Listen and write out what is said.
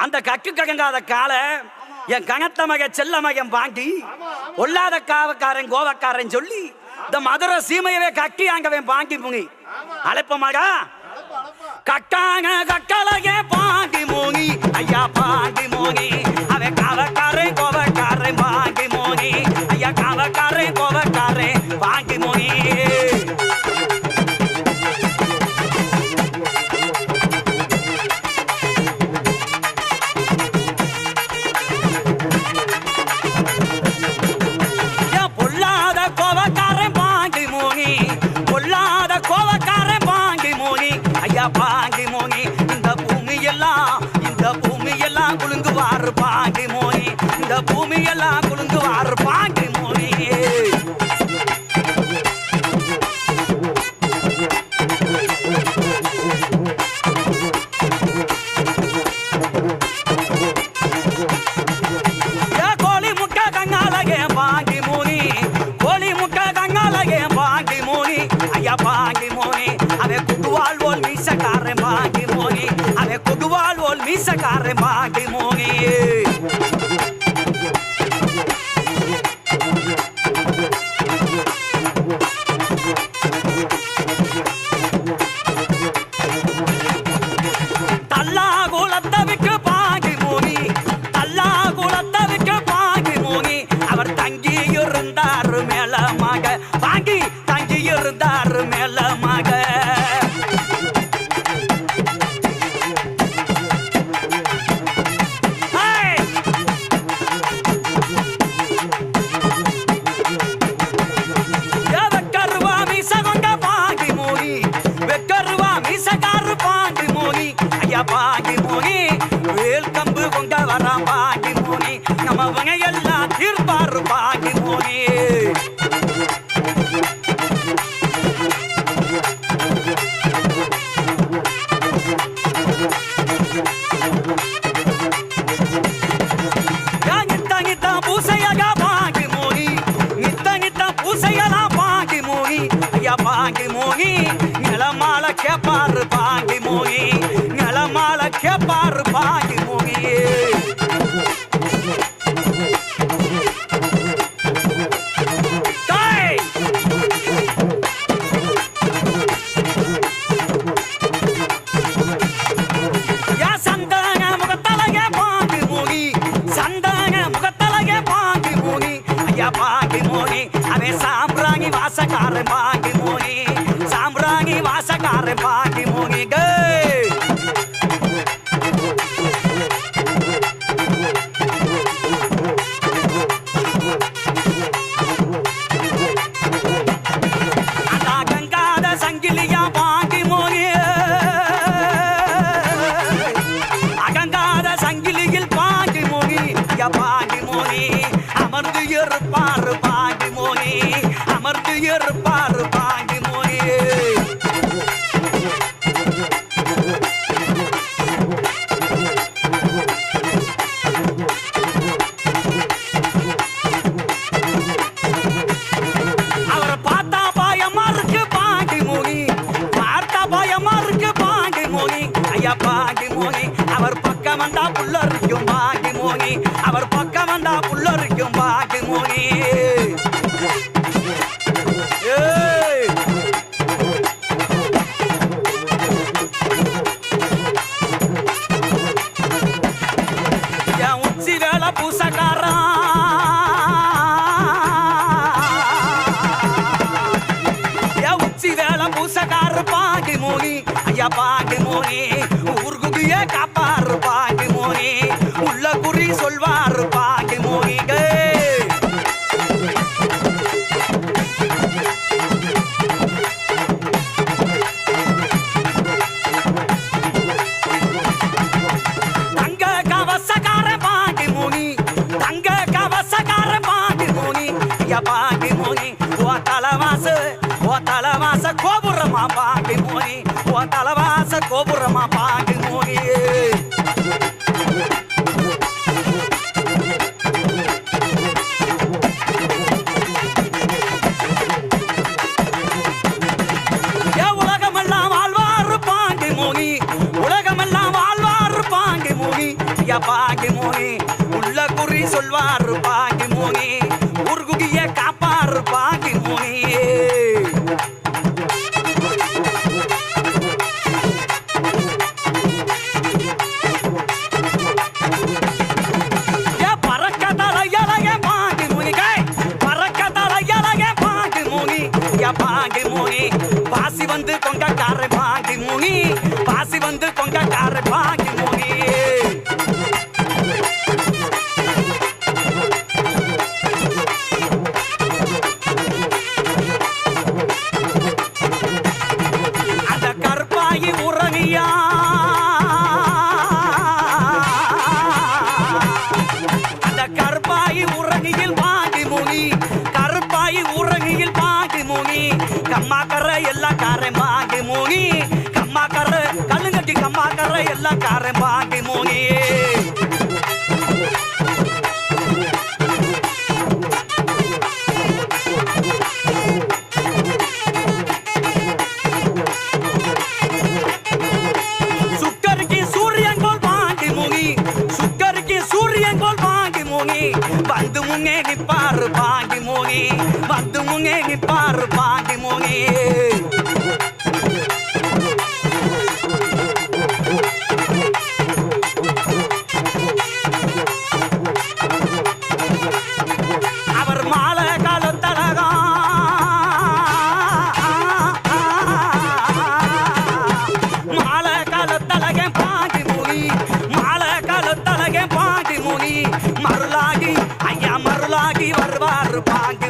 அந்த கக்கு ககங்காத காலை என் கணத்த மக செல்ல மகன் பாண்டி ஒல்லாத காவக்காரன் கோவக்காரன் சொல்லி இந்த மதுரை சீமையவே கட்டி அங்கவன் பாண்டி முனி அழைப்ப மகா கட்டாங்க கட்டளையே பாண்டி மோனி ஐயா பாண்டி மோனி அவன் காவக்காரன் கோவக்காரன் பாண்டி மோனி ஐயா காவக்காரன் கோவக்காரன் பாண்டி மோனி பாண்டி மோனி இந்த பூமி எல்லாம் குலுங்குவார் பாண்டி மோனி இந்த பூமி எல்லாம் குலுங்குவார் பாண்டி மோனி கோழி முட்டை கங்காலகே பாண்டி மோனி கோழி முட்டை கங்காலகே பாண்டி மோனி ஐயா பாண்டி மோனி அவன் குடுவாள் போல் மீசக்காரன் பாண்டி மோனி அவன் குடுவாள் போல் மீசக்காரன் பாண்டி மோனி தல்லா குலத்தவிக்கு பாண்டி மோனி தல்லா குலத்தவிக்கு பாண்டி மோனி அவர் தங்கி இருந்தார் மேலமாக பாண்டி தங்கி இருந்தார் மேலமாக பாண்டி மோனி வேல் கம்பு கொண்ட வரான் பாண்டி மோனி நம்ம வகையெல்லாம் தீர்ப்பாரு பாண்டி மோனி பூசையாக பாண்டி மோனி நித்த பூசையெல்லாம் பாண்டி மோனி ஐயா பாண்டி மோனி நிலமால கேப்பாரு பாண்டி மோனி நிலமால கேப்பாரு பாண்டி மோனி சந்தன முகத்தலகே பாண்டி மோனி சந்தன முகத்தலகே பாண்டி மோனி ஐயா பாண்டி மோனி அவன் சாம்பிராணி வாசக்காரன் பாண்டி மோனி சாம்பிராணி வாசக்காரன் பாண்டி மோனி பாண்டி மோனி அமர்ந்து இருப்பாரு பாண்டி மோனி அமர்ந்து இருப்பாரு பாண்டி மோனி அவரை பார்த்தா பயமா இருக்கு பாண்டி மோனி பார்த்தா பயமா இருக்கு பாண்டி மோனி ஐயா பாண்டி மோனி அவர் பக்கம் வந்தா புள்ள இருக்கும் பாண்டி மோனி அவர் பக்கம் வந்தா புள்ள இருக்கும் பாண்டி மோனி என் உச்சி வேலை பூசக்காரன் என் உச்சி வேலை பூசக்காரர் பாண்டி மோனி ஐயா பாண்டி மோனி ஊர்குதியே காப்பாரு பாண்டி மோனி உள்ள குறி சொல்வாரு பாண்டி மோனி தங்க கவசக்கார பாண்டி மோனி தங்க கவசக்கார பாண்டி மோனி ஐயா பாண்டி மோனி ஓ தலவாச கோபுரமா பாண்டி மோனி ஓ தலவாச கோபுரமா பாண்டி மோனி ஐயா பாங்கி மோனி உள்ள குறி சொல்வாரு பாங்கி மோனி ஊர்குடிய காப்பாரு பாங்கி மோனி பாங்கி மூனி பாசி வந்து கொங்கக்கார பாங்கி மூனி பாசி வந்து கொங்கக்கார பாங்கி மூனி அந்த கருப்பாயி உரணியா அந்த கருப்பாயி உரணியில் பாங்கி மூனி கருப்பாயி உரணியில் கம்மாக்கர எல்லாம் காரன் பாங்கி மூனி கம்மாக்கர கல்லுங்கட்டி கம்மாக்கர எல்லாம் காரன் பாங்கி மூனி சுக்கருக்கு சூரியன் போல் பாங்கி மூனி சுக்கருக்கு சூரியன் போல் பாங்கி மூனி வந்து முங்கே நிப்பாரு பாங்கி மூனி வந்து முங்கே நிப்பாரு பாங்கி மூனி அவர் மாலை காலத்தழகம் மாலை காலத்தழகே பாங்கி மூனி மாலை காலத்தழகே பாங்கி மூனி மருளாகி ஐயா மருளாகி வருவார் பாங்கி